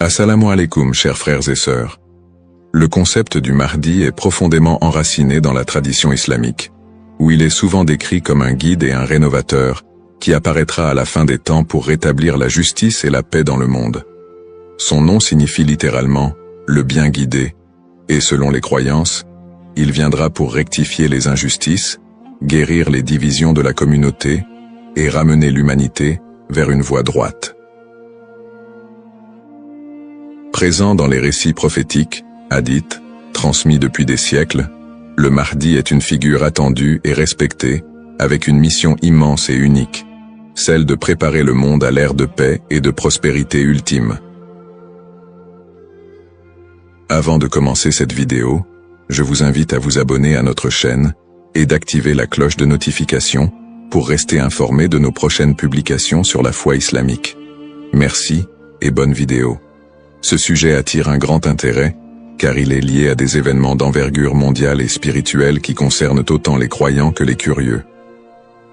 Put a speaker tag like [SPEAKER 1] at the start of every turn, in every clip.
[SPEAKER 1] Assalamu alaikum, chers frères et sœurs. Le concept du Mahdi est profondément enraciné dans la tradition islamique, où il est souvent décrit comme un guide et un rénovateur qui apparaîtra à la fin des temps pour rétablir la justice et la paix dans le monde. Son nom signifie littéralement « le bien guidé », et selon les croyances, il viendra pour rectifier les injustices, guérir les divisions de la communauté et ramener l'humanité vers une voie droite. Présent dans les récits prophétiques, hadiths, transmis depuis des siècles, le Mahdi est une figure attendue et respectée, avec une mission immense et unique, celle de préparer le monde à l'ère de paix et de prospérité ultime. Avant de commencer cette vidéo, je vous invite à vous abonner à notre chaîne et d'activer la cloche de notification pour rester informé de nos prochaines publications sur la foi islamique. Merci et bonne vidéo. Ce sujet attire un grand intérêt, car il est lié à des événements d'envergure mondiale et spirituelle qui concernent autant les croyants que les curieux.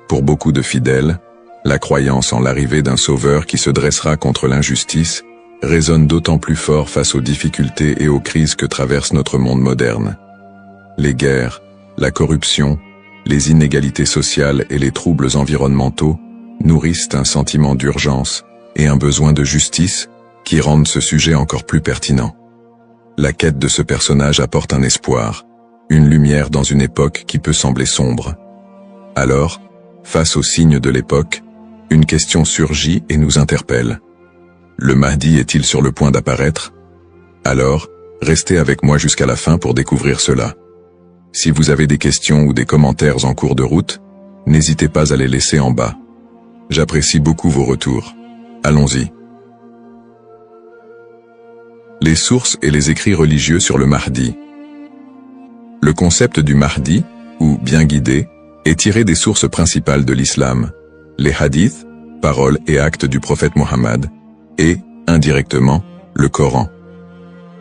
[SPEAKER 1] Pour beaucoup de fidèles, la croyance en l'arrivée d'un sauveur qui se dressera contre l'injustice résonne d'autant plus fort face aux difficultés et aux crises que traverse notre monde moderne. Les guerres, la corruption, les inégalités sociales et les troubles environnementaux nourrissent un sentiment d'urgence et un besoin de justice qui rendent ce sujet encore plus pertinent. La quête de ce personnage apporte un espoir, une lumière dans une époque qui peut sembler sombre. Alors, face aux signes de l'époque, une question surgit et nous interpelle. Le Mahdi est-il sur le point d'apparaître? Alors, restez avec moi jusqu'à la fin pour découvrir cela. Si vous avez des questions ou des commentaires en cours de route, n'hésitez pas à les laisser en bas. J'apprécie beaucoup vos retours. Allons-y. Les sources et les écrits religieux sur le Mahdi. Le concept du Mahdi, ou bien guidé, est tiré des sources principales de l'islam, les hadiths, paroles et actes du prophète Mohammed, et, indirectement, le Coran.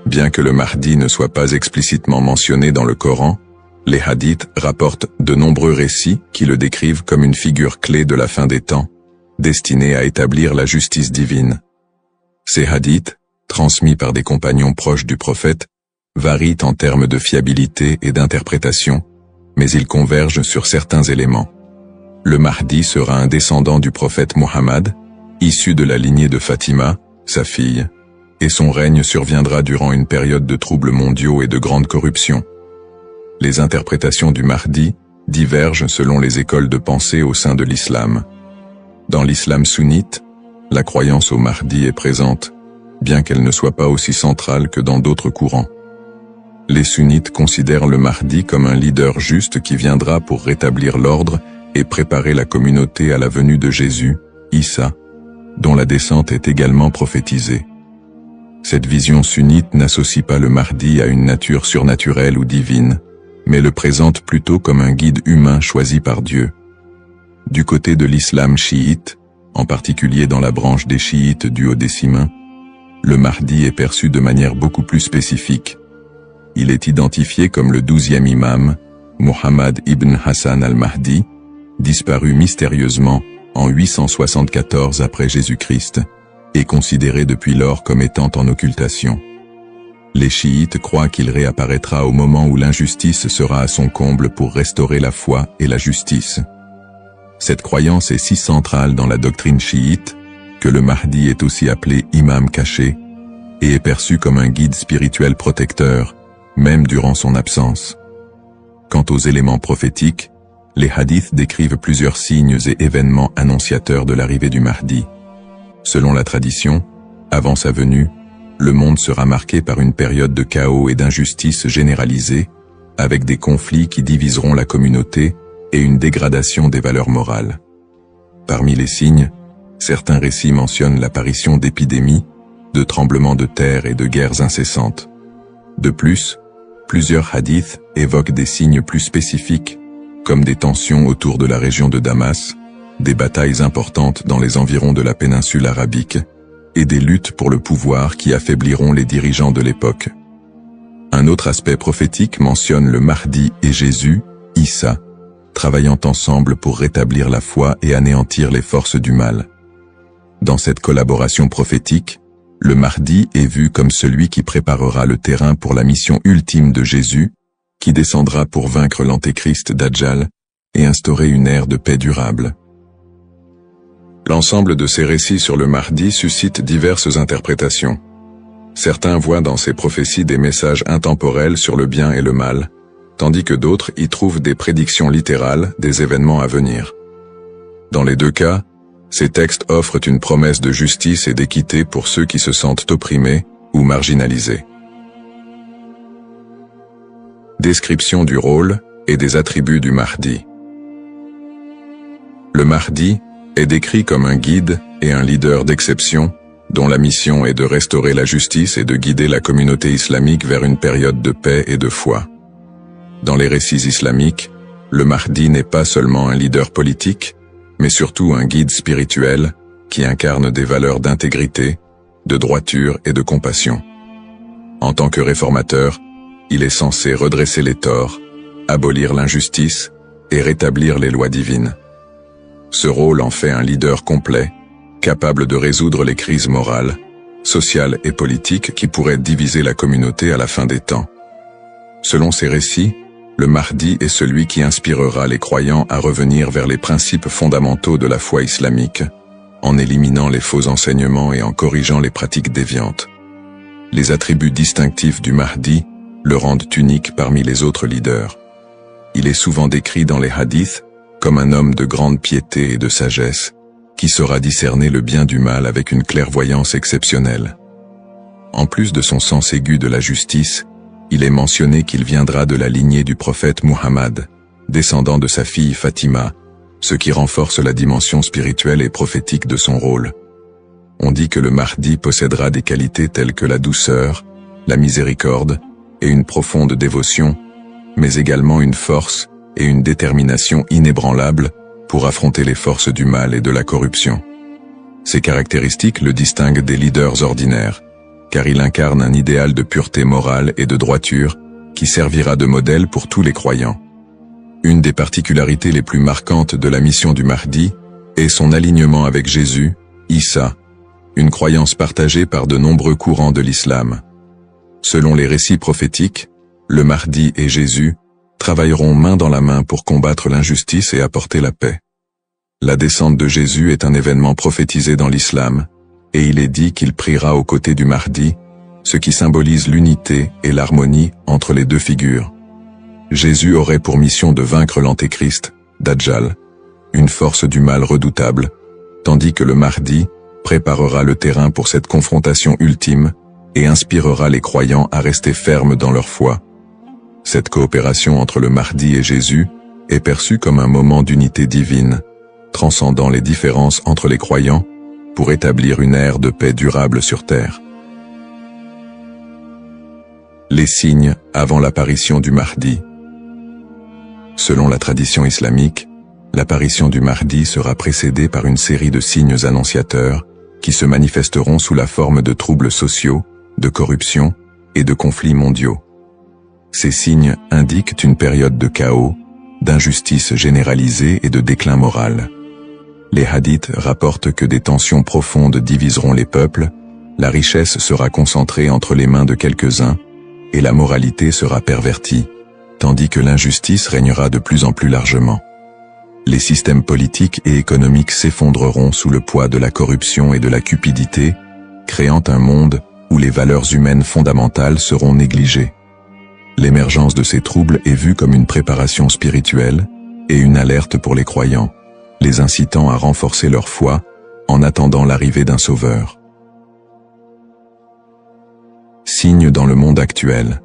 [SPEAKER 1] Bien que le Mahdi ne soit pas explicitement mentionné dans le Coran, les hadiths rapportent de nombreux récits qui le décrivent comme une figure clé de la fin des temps, destinée à établir la justice divine. Ces hadiths, transmis par des compagnons proches du prophète, varient en termes de fiabilité et d'interprétation, mais ils convergent sur certains éléments. Le Mahdi sera un descendant du prophète Mohammed, issu de la lignée de Fatima, sa fille, et son règne surviendra durant une période de troubles mondiaux et de grande corruption. Les interprétations du Mahdi divergent selon les écoles de pensée au sein de l'islam. Dans l'islam sunnite, la croyance au Mahdi est présente, bien qu'elle ne soit pas aussi centrale que dans d'autres courants. Les sunnites considèrent le Mahdi comme un leader juste qui viendra pour rétablir l'ordre et préparer la communauté à la venue de Jésus, Issa, dont la descente est également prophétisée. Cette vision sunnite n'associe pas le Mahdi à une nature surnaturelle ou divine, mais le présente plutôt comme un guide humain choisi par Dieu. Du côté de l'islam chiite, en particulier dans la branche des chiites duodécimains, le Mahdi est perçu de manière beaucoup plus spécifique. Il est identifié comme le 12e imam, Muhammad ibn Hassan al-Mahdi, disparu mystérieusement en 874 après Jésus-Christ, et considéré depuis lors comme étant en occultation. Les chiites croient qu'il réapparaîtra au moment où l'injustice sera à son comble pour restaurer la foi et la justice. Cette croyance est si centrale dans la doctrine chiite que le Mahdi est aussi appelé imam caché et est perçu comme un guide spirituel protecteur, même durant son absence. Quant aux éléments prophétiques, les hadiths décrivent plusieurs signes et événements annonciateurs de l'arrivée du Mahdi. Selon la tradition, avant sa venue, le monde sera marqué par une période de chaos et d'injustice généralisée, avec des conflits qui diviseront la communauté et une dégradation des valeurs morales. Parmi les signes, certains récits mentionnent l'apparition d'épidémies, de tremblements de terre et de guerres incessantes. De plus, plusieurs hadiths évoquent des signes plus spécifiques, comme des tensions autour de la région de Damas, des batailles importantes dans les environs de la péninsule arabique, et des luttes pour le pouvoir qui affaibliront les dirigeants de l'époque. Un autre aspect prophétique mentionne le Mahdi et Jésus, Issa, travaillant ensemble pour rétablir la foi et anéantir les forces du mal. Dans cette collaboration prophétique, le Mahdi est vu comme celui qui préparera le terrain pour la mission ultime de Jésus, qui descendra pour vaincre l'antéchrist Dajjal et instaurer une ère de paix durable. L'ensemble de ces récits sur le Mahdi suscite diverses interprétations. Certains voient dans ces prophéties des messages intemporels sur le bien et le mal, tandis que d'autres y trouvent des prédictions littérales des événements à venir. Dans les deux cas, ces textes offrent une promesse de justice et d'équité pour ceux qui se sentent opprimés ou marginalisés. Description du rôle et des attributs du Mahdi. Le Mahdi est décrit comme un guide et un leader d'exception, dont la mission est de restaurer la justice et de guider la communauté islamique vers une période de paix et de foi. Dans les récits islamiques, le Mahdi n'est pas seulement un leader politique, mais surtout un guide spirituel qui incarne des valeurs d'intégrité, de droiture et de compassion. En tant que réformateur, il est censé redresser les torts, abolir l'injustice et rétablir les lois divines. Ce rôle en fait un leader complet, capable de résoudre les crises morales, sociales et politiques qui pourraient diviser la communauté à la fin des temps. Selon ces récits, le Mahdi est celui qui inspirera les croyants à revenir vers les principes fondamentaux de la foi islamique, en éliminant les faux enseignements et en corrigeant les pratiques déviantes. Les attributs distinctifs du Mahdi le rendent unique parmi les autres leaders. Il est souvent décrit dans les hadiths comme un homme de grande piété et de sagesse, qui saura discerner le bien du mal avec une clairvoyance exceptionnelle. En plus de son sens aigu de la justice, il est mentionné qu'il viendra de la lignée du prophète Muhammad, descendant de sa fille Fatima, ce qui renforce la dimension spirituelle et prophétique de son rôle. On dit que le Mahdi possédera des qualités telles que la douceur, la miséricorde et une profonde dévotion, mais également une force et une détermination inébranlables pour affronter les forces du mal et de la corruption. Ces caractéristiques le distinguent des leaders ordinaires, car il incarne un idéal de pureté morale et de droiture qui servira de modèle pour tous les croyants. Une des particularités les plus marquantes de la mission du Mahdi est son alignement avec Jésus, Issa, une croyance partagée par de nombreux courants de l'islam. Selon les récits prophétiques, le Mahdi et Jésus travailleront main dans la main pour combattre l'injustice et apporter la paix. La descente de Jésus est un événement prophétisé dans l'islam, et il est dit qu'il priera aux côtés du Mahdi, ce qui symbolise l'unité et l'harmonie entre les deux figures. Jésus aurait pour mission de vaincre l'antéchrist, Dajjal, une force du mal redoutable, tandis que le Mahdi préparera le terrain pour cette confrontation ultime et inspirera les croyants à rester fermes dans leur foi. Cette coopération entre le Mahdi et Jésus est perçue comme un moment d'unité divine, transcendant les différences entre les croyants pour établir une ère de paix durable sur terre. Les signes avant l'apparition du Mahdi. Selon la tradition islamique, l'apparition du Mahdi sera précédée par une série de signes annonciateurs qui se manifesteront sous la forme de troubles sociaux, de corruption et de conflits mondiaux. Ces signes indiquent une période de chaos, d'injustice généralisée et de déclin moral. Les hadiths rapportent que des tensions profondes diviseront les peuples, la richesse sera concentrée entre les mains de quelques-uns, et la moralité sera pervertie, tandis que l'injustice régnera de plus en plus largement. Les systèmes politiques et économiques s'effondreront sous le poids de la corruption et de la cupidité, créant un monde où les valeurs humaines fondamentales seront négligées. L'émergence de ces troubles est vue comme une préparation spirituelle et une alerte pour les croyants, les incitant à renforcer leur foi en attendant l'arrivée d'un sauveur. Signes dans le monde actuel.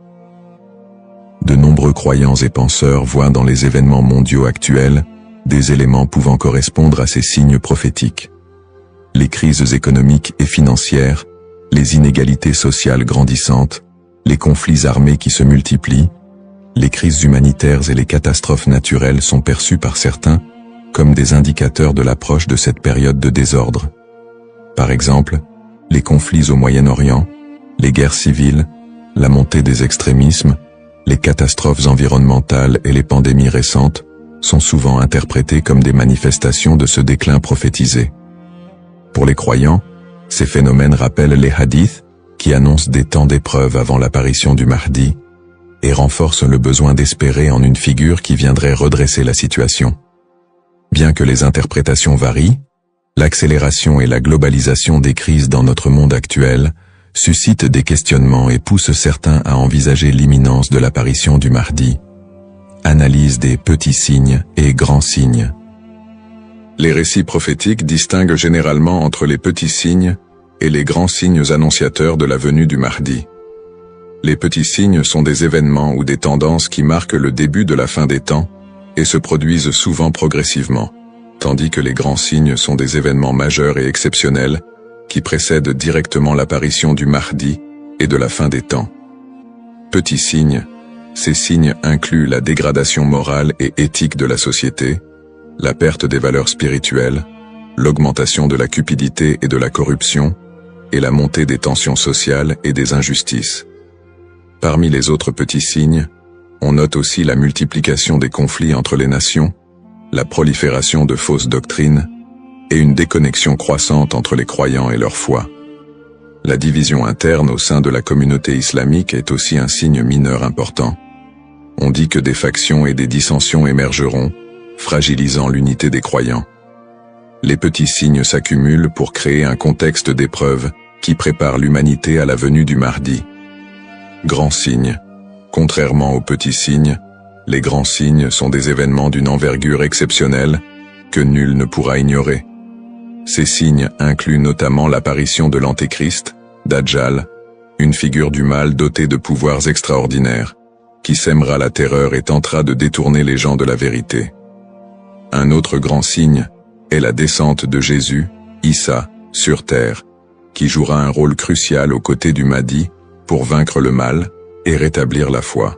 [SPEAKER 1] De nombreux croyants et penseurs voient dans les événements mondiaux actuels des éléments pouvant correspondre à ces signes prophétiques. Les crises économiques et financières, les inégalités sociales grandissantes, les conflits armés qui se multiplient, les crises humanitaires et les catastrophes naturelles sont perçus par certains comme des indicateurs de l'approche de cette période de désordre. Par exemple, les conflits au Moyen-Orient, les guerres civiles, la montée des extrémismes, les catastrophes environnementales et les pandémies récentes sont souvent interprétés comme des manifestations de ce déclin prophétisé. Pour les croyants, Ces phénomènes rappellent les hadiths, qui annoncent des temps d'épreuve avant l'apparition du Mahdi, et renforcent le besoin d'espérer en une figure qui viendrait redresser la situation. Bien que les interprétations varient, l'accélération et la globalisation des crises dans notre monde actuel suscitent des questionnements et poussent certains à envisager l'imminence de l'apparition du Mahdi. Analyse des petits signes et grands signes. Les récits prophétiques distinguent généralement entre les petits signes et les grands signes annonciateurs de la venue du Mahdi. Les petits signes sont des événements ou des tendances qui marquent le début de la fin des temps et se produisent souvent progressivement, tandis que les grands signes sont des événements majeurs et exceptionnels qui précèdent directement l'apparition du Mahdi et de la fin des temps. Petits signes, ces signes incluent la dégradation morale et éthique de la société, la perte des valeurs spirituelles, l'augmentation de la cupidité et de la corruption, et la montée des tensions sociales et des injustices. Parmi les autres petits signes, on note aussi la multiplication des conflits entre les nations, la prolifération de fausses doctrines, et une déconnexion croissante entre les croyants et leur foi. La division interne au sein de la communauté islamique est aussi un signe mineur important. On dit que des factions et des dissensions émergeront, fragilisant l'unité des croyants. Les petits signes s'accumulent pour créer un contexte d'épreuve qui prépare l'humanité à la venue du Mahdi. Grands signes. Contrairement aux petits signes, les grands signes sont des événements d'une envergure exceptionnelle que nul ne pourra ignorer. Ces signes incluent notamment l'apparition de l'Antéchrist, Dajjal, une figure du mal dotée de pouvoirs extraordinaires, qui sèmera la terreur et tentera de détourner les gens de la vérité. Un autre grand signe est la descente de Jésus, Issa, sur terre, qui jouera un rôle crucial aux côtés du Mahdi pour vaincre le mal et rétablir la foi.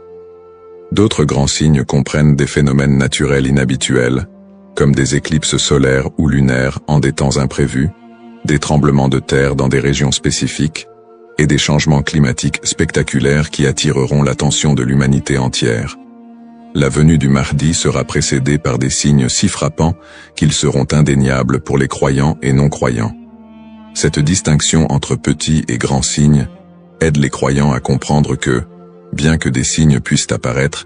[SPEAKER 1] D'autres grands signes comprennent des phénomènes naturels inhabituels, comme des éclipses solaires ou lunaires en des temps imprévus, des tremblements de terre dans des régions spécifiques, et des changements climatiques spectaculaires qui attireront l'attention de l'humanité entière. La venue du Mahdi sera précédée par des signes si frappants qu'ils seront indéniables pour les croyants et non-croyants. Cette distinction entre petits et grands signes aide les croyants à comprendre que, bien que des signes puissent apparaître,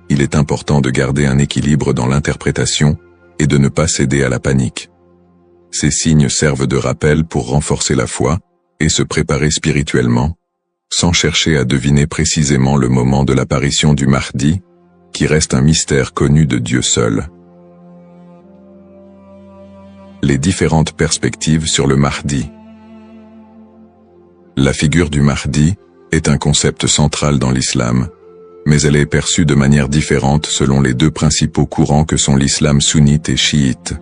[SPEAKER 1] il est important de garder un équilibre dans l'interprétation et de ne pas céder à la panique. Ces signes servent de rappel pour renforcer la foi et se préparer spirituellement, sans chercher à deviner précisément le moment de l'apparition du Mahdi, qui reste un mystère connu de Dieu seul. Les différentes perspectives sur le Mahdi. La figure du Mahdi est un concept central dans l'islam, mais elle est perçue de manière différente selon les deux principaux courants que sont l'islam sunnite et chiite.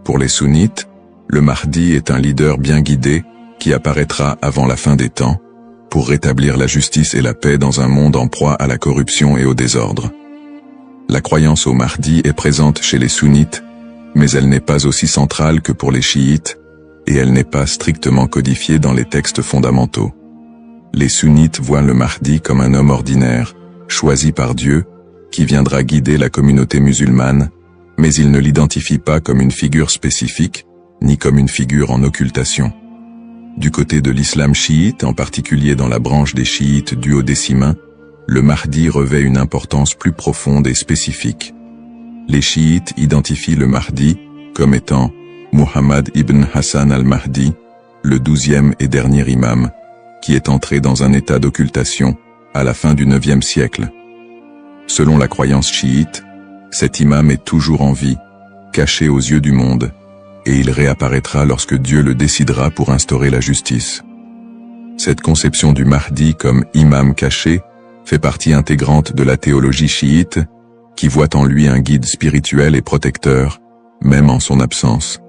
[SPEAKER 1] Pour les sunnites, le Mahdi est un leader bien guidé qui apparaîtra avant la fin des temps, pour rétablir la justice et la paix dans un monde en proie à la corruption et au désordre. La croyance au Mahdi est présente chez les sunnites, mais elle n'est pas aussi centrale que pour les chiites, et elle n'est pas strictement codifiée dans les textes fondamentaux. Les sunnites voient le Mahdi comme un homme ordinaire, choisi par Dieu, qui viendra guider la communauté musulmane, mais ils ne l'identifient pas comme une figure spécifique, ni comme une figure en occultation. Du côté de l'islam chiite, en particulier dans la branche des chiites duodécimains, le Mahdi revêt une importance plus profonde et spécifique. Les chiites identifient le Mahdi comme étant Muhammad ibn Hassan al-Mahdi, le 12e et dernier imam, qui est entré dans un état d'occultation à la fin du 9e siècle. Selon la croyance chiite, cet imam est toujours en vie, caché aux yeux du monde, et il réapparaîtra lorsque Dieu le décidera pour instaurer la justice. Cette conception du Mahdi comme imam caché fait partie intégrante de la théologie chiite, qui voit en lui un guide spirituel et protecteur, même en son absence,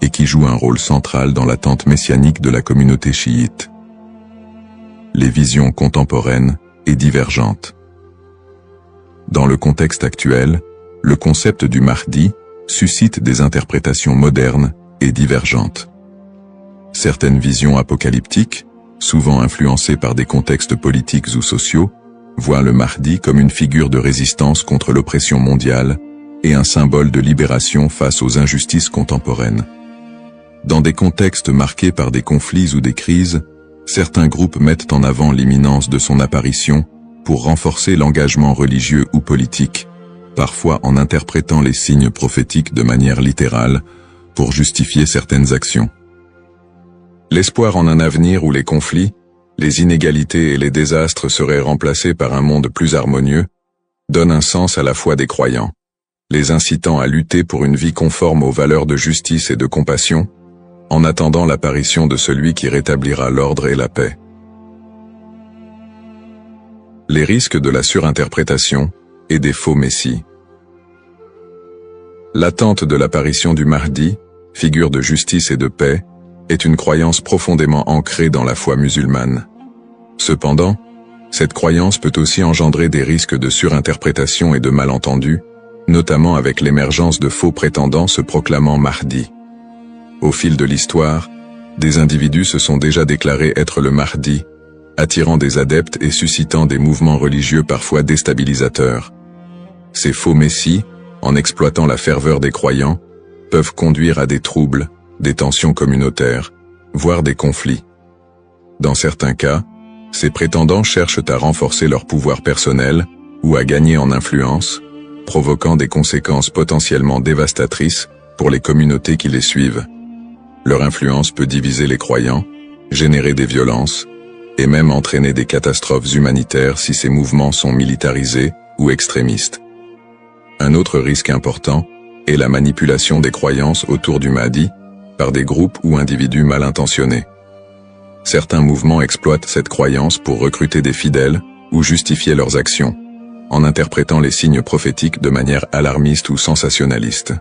[SPEAKER 1] et qui joue un rôle central dans l'attente messianique de la communauté chiite. Les visions contemporaines et divergentes. Dans le contexte actuel, le concept du Mahdi suscite des interprétations modernes et divergentes. Certaines visions apocalyptiques, souvent influencées par des contextes politiques ou sociaux, voient le Mahdi comme une figure de résistance contre l'oppression mondiale et un symbole de libération face aux injustices contemporaines. Dans des contextes marqués par des conflits ou des crises, certains groupes mettent en avant l'imminence de son apparition pour renforcer l'engagement religieux ou politique, parfois en interprétant les signes prophétiques de manière littérale pour justifier certaines actions. L'espoir en un avenir où les conflits, les inégalités et les désastres seraient remplacés par un monde plus harmonieux, donne un sens à la foi des croyants, les incitant à lutter pour une vie conforme aux valeurs de justice et de compassion, en attendant l'apparition de celui qui rétablira l'ordre et la paix. Les risques de la surinterprétation et des faux messies. L'attente de l'apparition du Mahdi, figure de justice et de paix, est une croyance profondément ancrée dans la foi musulmane. Cependant, cette croyance peut aussi engendrer des risques de surinterprétation et de malentendus, notamment avec l'émergence de faux prétendants se proclamant Mahdi. Au fil de l'histoire, des individus se sont déjà déclarés être le Mahdi, attirant des adeptes et suscitant des mouvements religieux parfois déstabilisateurs. Ces faux messies, en exploitant la ferveur des croyants, peuvent conduire à des troubles, des tensions communautaires, voire des conflits. Dans certains cas, ces prétendants cherchent à renforcer leur pouvoir personnel ou à gagner en influence, provoquant des conséquences potentiellement dévastatrices pour les communautés qui les suivent. Leur influence peut diviser les croyants, générer des violences, et même entraîner des catastrophes humanitaires si ces mouvements sont militarisés ou extrémistes. Un autre risque important est la manipulation des croyances autour du Mahdi par des groupes ou individus mal intentionnés. Certains mouvements exploitent cette croyance pour recruter des fidèles ou justifier leurs actions, en interprétant les signes prophétiques de manière alarmiste ou sensationnaliste.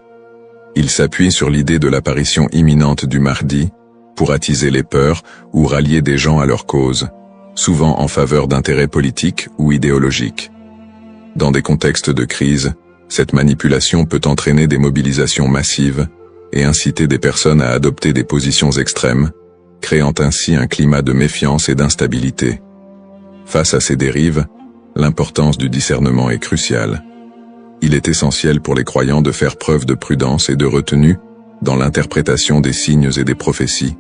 [SPEAKER 1] Ils s'appuient sur l'idée de l'apparition imminente du Mahdi pour attiser les peurs ou rallier des gens à leur cause, souvent en faveur d'intérêts politiques ou idéologiques. Dans des contextes de crise, cette manipulation peut entraîner des mobilisations massives et inciter des personnes à adopter des positions extrêmes, créant ainsi un climat de méfiance et d'instabilité. Face à ces dérives, l'importance du discernement est cruciale. Il est essentiel pour les croyants de faire preuve de prudence et de retenue dans l'interprétation des signes et des prophéties.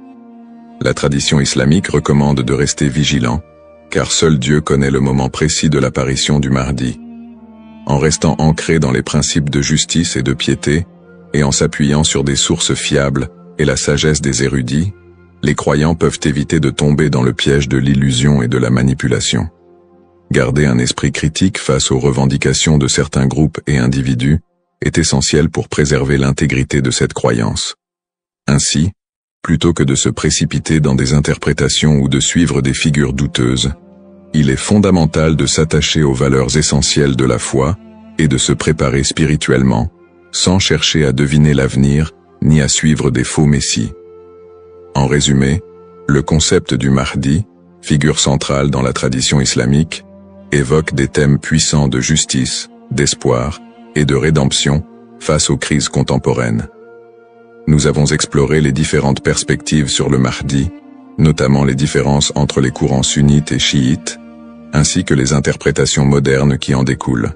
[SPEAKER 1] La tradition islamique recommande de rester vigilant, car seul Dieu connaît le moment précis de l'apparition du Mahdi. En restant ancré dans les principes de justice et de piété, et en s'appuyant sur des sources fiables et la sagesse des érudits, les croyants peuvent éviter de tomber dans le piège de l'illusion et de la manipulation. Garder un esprit critique face aux revendications de certains groupes et individus est essentiel pour préserver l'intégrité de cette croyance. Ainsi, plutôt que de se précipiter dans des interprétations ou de suivre des figures douteuses, il est fondamental de s'attacher aux valeurs essentielles de la foi et de se préparer spirituellement, sans chercher à deviner l'avenir ni à suivre des faux messies. En résumé, le concept du Mahdi, figure centrale dans la tradition islamique, évoque des thèmes puissants de justice, d'espoir et de rédemption face aux crises contemporaines. Nous avons exploré les différentes perspectives sur le Mahdi, notamment les différences entre les courants sunnites et chiites, ainsi que les interprétations modernes qui en découlent.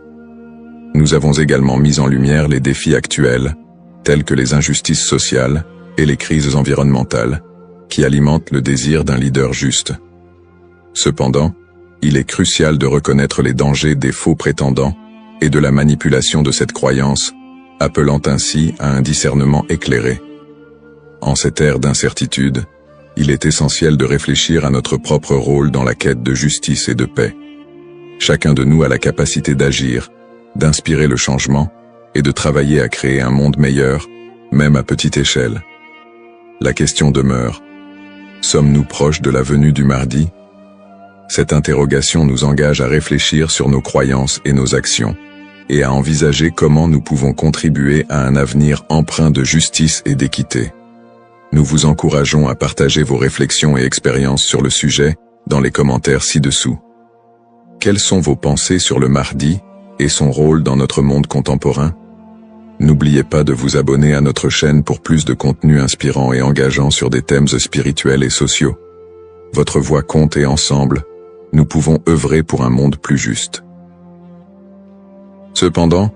[SPEAKER 1] Nous avons également mis en lumière les défis actuels, tels que les injustices sociales et les crises environnementales, qui alimentent le désir d'un leader juste. Cependant, il est crucial de reconnaître les dangers des faux prétendants et de la manipulation de cette croyance, appelant ainsi à un discernement éclairé. En cette ère d'incertitude, il est essentiel de réfléchir à notre propre rôle dans la quête de justice et de paix. Chacun de nous a la capacité d'agir, d'inspirer le changement et de travailler à créer un monde meilleur, même à petite échelle. La question demeure: sommes-nous proches de la venue du Mahdi? Cette interrogation nous engage à réfléchir sur nos croyances et nos actions, et à envisager comment nous pouvons contribuer à un avenir empreint de justice et d'équité. Nous vous encourageons à partager vos réflexions et expériences sur le sujet dans les commentaires ci-dessous. Quelles sont vos pensées sur le Mahdi et son rôle dans notre monde contemporain? N'oubliez pas de vous abonner à notre chaîne pour plus de contenu inspirant et engageant sur des thèmes spirituels et sociaux. Votre voix compte et ensemble, nous pouvons œuvrer pour un monde plus juste. Cependant,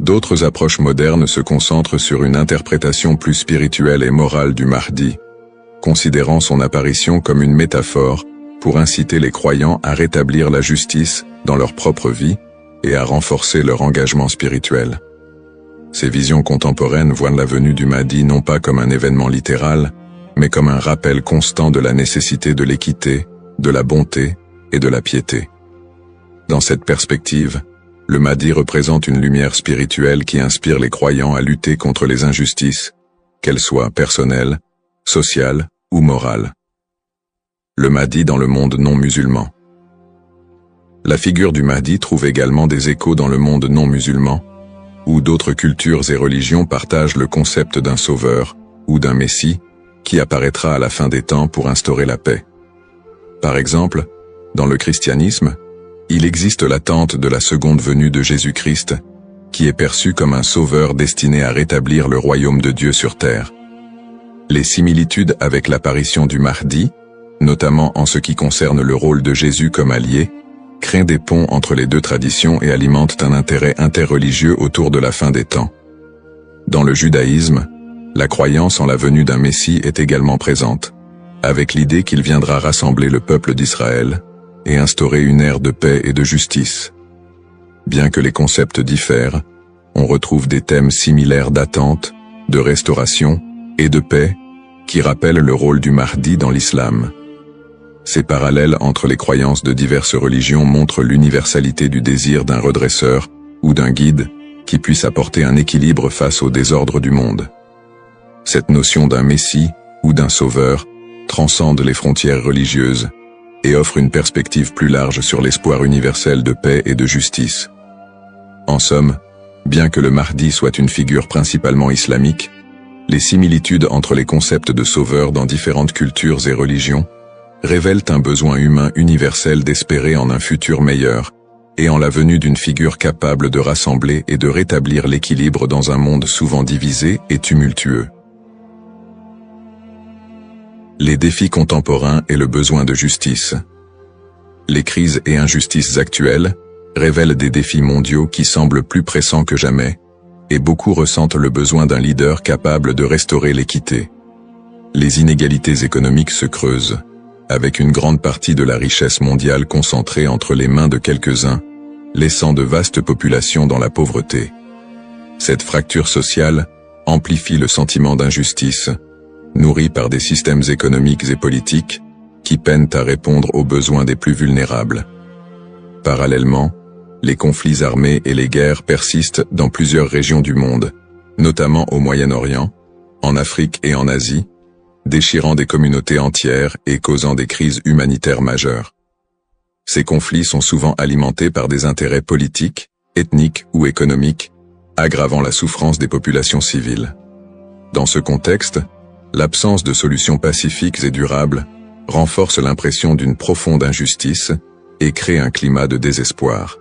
[SPEAKER 1] D'autres approches modernes se concentrent sur une interprétation plus spirituelle et morale du Mahdi, considérant son apparition comme une métaphore pour inciter les croyants à rétablir la justice dans leur propre vie et à renforcer leur engagement spirituel. Ces visions contemporaines voient la venue du Mahdi non pas comme un événement littéral, mais comme un rappel constant de la nécessité de l'équité, de la bonté et de la piété. Dans cette perspective, le Mahdi représente une lumière spirituelle qui inspire les croyants à lutter contre les injustices, qu'elles soient personnelles, sociales ou morales. Le Mahdi dans le monde non musulman. La figure du Mahdi trouve également des échos dans le monde non musulman, où d'autres cultures et religions partagent le concept d'un sauveur ou d'un messie qui apparaîtra à la fin des temps pour instaurer la paix. Par exemple, dans le christianisme, il existe l'attente de la seconde venue de Jésus-Christ, qui est perçu comme un sauveur destiné à rétablir le royaume de Dieu sur terre. Les similitudes avec l'apparition du Mahdi, notamment en ce qui concerne le rôle de Jésus comme allié, créent des ponts entre les deux traditions et alimentent un intérêt interreligieux autour de la fin des temps. Dans le judaïsme, la croyance en la venue d'un Messie est également présente, avec l'idée qu'il viendra rassembler le peuple d'Israël et instaurer une ère de paix et de justice. Bien que les concepts diffèrent, on retrouve des thèmes similaires d'attente, de restauration et de paix qui rappellent le rôle du Mahdi dans l'islam. Ces parallèles entre les croyances de diverses religions montrent l'universalité du désir d'un redresseur ou d'un guide qui puisse apporter un équilibre face au désordre du monde. Cette notion d'un Messie ou d'un sauveur transcende les frontières religieuses et offre une perspective plus large sur l'espoir universel de paix et de justice. En somme, bien que le Mahdi soit une figure principalement islamique, les similitudes entre les concepts de sauveur dans différentes cultures et religions révèlent un besoin humain universel d'espérer en un futur meilleur et en la venue d'une figure capable de rassembler et de rétablir l'équilibre dans un monde souvent divisé et tumultueux. Les défis contemporains et le besoin de justice. Les crises et injustices actuelles révèlent des défis mondiaux qui semblent plus pressants que jamais, et beaucoup ressentent le besoin d'un leader capable de restaurer l'équité. Les inégalités économiques se creusent, avec une grande partie de la richesse mondiale concentrée entre les mains de quelques-uns, laissant de vastes populations dans la pauvreté. Cette fracture sociale amplifie le sentiment d'injustice, nourri par des systèmes économiques et politiques qui peinent à répondre aux besoins des plus vulnérables. Parallèlement, les conflits armés et les guerres persistent dans plusieurs régions du monde, notamment au Moyen-Orient, en Afrique et en Asie, déchirant des communautés entières et causant des crises humanitaires majeures. Ces conflits sont souvent alimentés par des intérêts politiques, ethniques ou économiques, aggravant la souffrance des populations civiles. Dans ce contexte, l'absence de solutions pacifiques et durables renforce l'impression d'une profonde injustice et crée un climat de désespoir.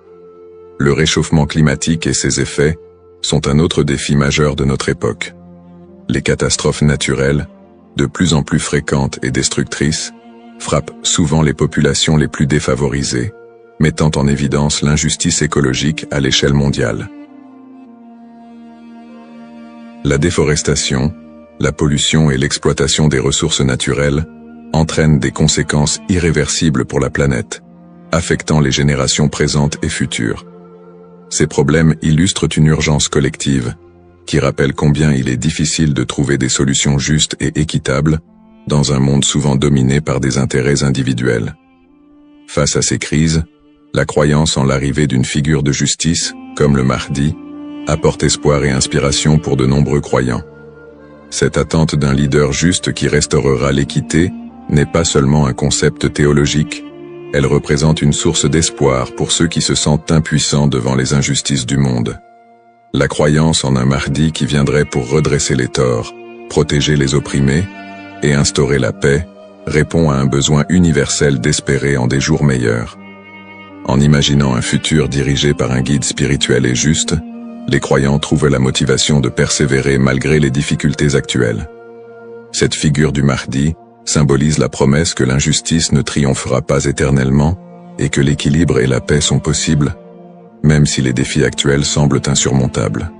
[SPEAKER 1] Le réchauffement climatique et ses effets sont un autre défi majeur de notre époque. Les catastrophes naturelles, de plus en plus fréquentes et destructrices, frappent souvent les populations les plus défavorisées, mettant en évidence l'injustice écologique à l'échelle mondiale. La déforestation, la pollution et l'exploitation des ressources naturelles entraînent des conséquences irréversibles pour la planète, affectant les générations présentes et futures. Ces problèmes illustrent une urgence collective, qui rappelle combien il est difficile de trouver des solutions justes et équitables dans un monde souvent dominé par des intérêts individuels. Face à ces crises, la croyance en l'arrivée d'une figure de justice, comme le Mahdi, apporte espoir et inspiration pour de nombreux croyants. Cette attente d'un leader juste qui restaurera l'équité n'est pas seulement un concept théologique, elle représente une source d'espoir pour ceux qui se sentent impuissants devant les injustices du monde. La croyance en un Mahdi qui viendrait pour redresser les torts, protéger les opprimés et instaurer la paix répond à un besoin universel d'espérer en des jours meilleurs. En imaginant un futur dirigé par un guide spirituel et juste, les croyants trouvent la motivation de persévérer malgré les difficultés actuelles. Cette figure du Mahdi symbolise la promesse que l'injustice ne triomphera pas éternellement et que l'équilibre et la paix sont possibles, même si les défis actuels semblent insurmontables.